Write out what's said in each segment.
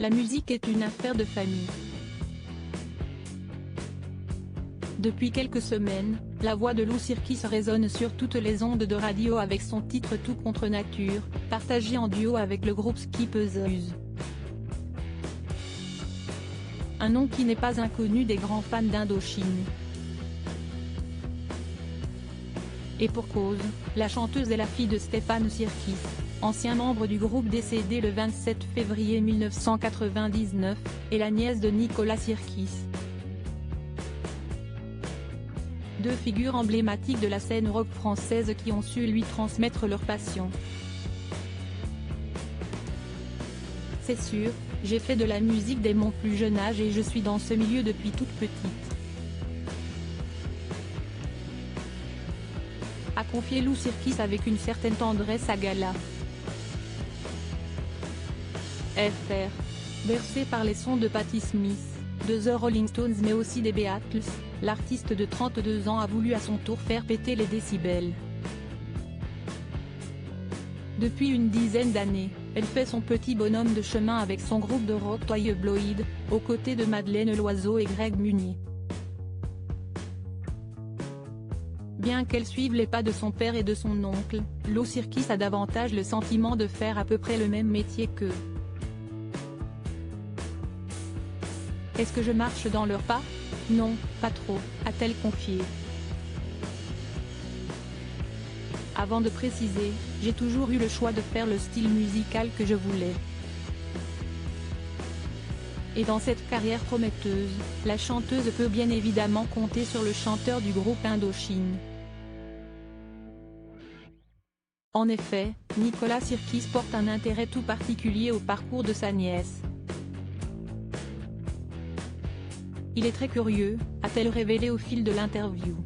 La musique est une affaire de famille. Depuis quelques semaines, la voix de Lou Sirkis résonne sur toutes les ondes de radio avec son titre Tout contre nature, partagé en duo avec le groupe Skippersuz. Un nom qui n'est pas inconnu des grands fans d'Indochine. Et pour cause, la chanteuse est la fille de Stéphane Sirkis, ancien membre du groupe décédé le 27 février 1999, et la nièce de Nicolas Sirkis. Deux figures emblématiques de la scène rock française qui ont su lui transmettre leur passion. C'est sûr, j'ai fait de la musique dès mon plus jeune âge et je suis dans ce milieu depuis toute petite. A confié Lou Sirkis avec une certaine tendresse à Gala. Fr. Bercé par les sons de Patti Smith, de The Rolling Stones mais aussi des Beatles, l'artiste de 32 ans a voulu à son tour faire péter les décibels. Depuis une dizaine d'années, elle fait son petit bonhomme de chemin avec son groupe de rock Toy Bloid, aux côtés de Madeleine Loiseau et Greg Munier. Bien qu'elle suive les pas de son père et de son oncle, Lou Sirkis a davantage le sentiment de faire à peu près le même métier qu'eux. Est-ce que je marche dans leurs pas? Non, pas trop, a-t-elle confié. Avant de préciser, j'ai toujours eu le choix de faire le style musical que je voulais. Et dans cette carrière prometteuse, la chanteuse peut bien évidemment compter sur le chanteur du groupe Indochine. En effet, Nicolas Sirkis porte un intérêt tout particulier au parcours de sa nièce. Il est très curieux, a-t-elle révélé au fil de l'interview.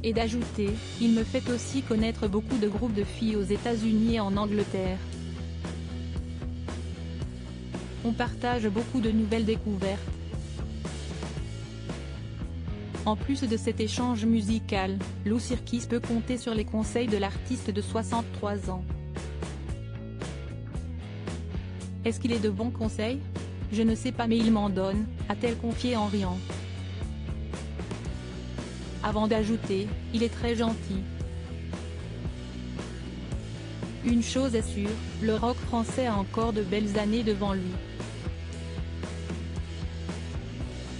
Et d'ajouter, il me fait aussi connaître beaucoup de groupes de filles aux États-Unis et en Angleterre. On partage beaucoup de nouvelles découvertes. En plus de cet échange musical, Lou Sirkis peut compter sur les conseils de l'artiste de 63 ans. Est-ce qu'il est de bons conseils? Je ne sais pas mais il m'en donne, a-t-elle confié en riant. Avant d'ajouter, il est très gentil. Une chose est sûre, le rock français a encore de belles années devant lui.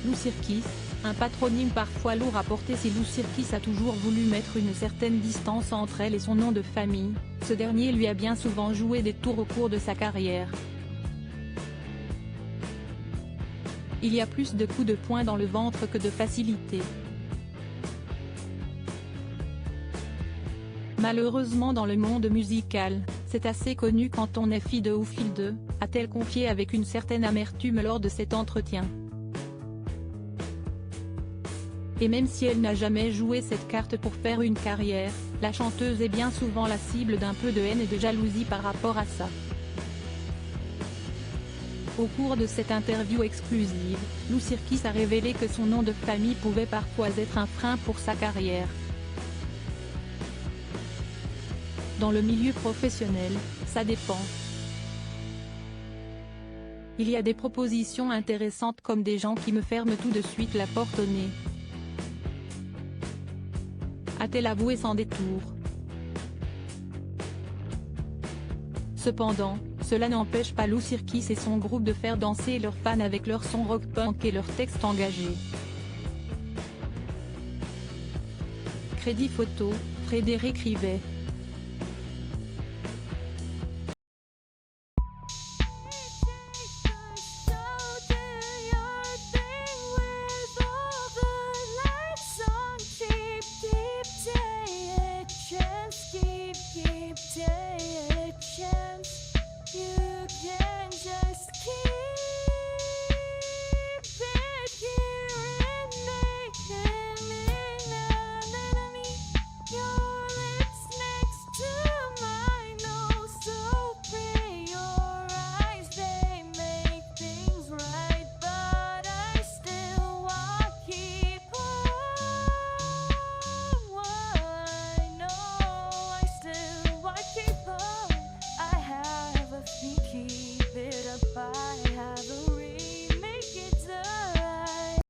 Lou Sirkis, un patronyme parfois lourd à porter si Lou Sirkis a toujours voulu mettre une certaine distance entre elle et son nom de famille, ce dernier lui a bien souvent joué des tours au cours de sa carrière. Il y a plus de coups de poing dans le ventre que de facilité. Malheureusement dans le monde musical, c'est assez connu quand on est fille de ou fille de, a-t-elle confié avec une certaine amertume lors de cet entretien. Et même si elle n'a jamais joué cette carte pour faire une carrière, la chanteuse est bien souvent la cible d'un peu de haine et de jalousie par rapport à ça. Au cours de cette interview exclusive, Lou Sirkis a révélé que son nom de famille pouvait parfois être un frein pour sa carrière. Dans le milieu professionnel, ça dépend. Il y a des propositions intéressantes comme des gens qui me ferment tout de suite la porte au nez. A-t-elle avoué sans détour. Cependant, cela n'empêche pas Lou Sirkis et son groupe de faire danser leurs fans avec leur son rock-punk et leurs textes engagés. Crédit photo, Frédéric Rivet.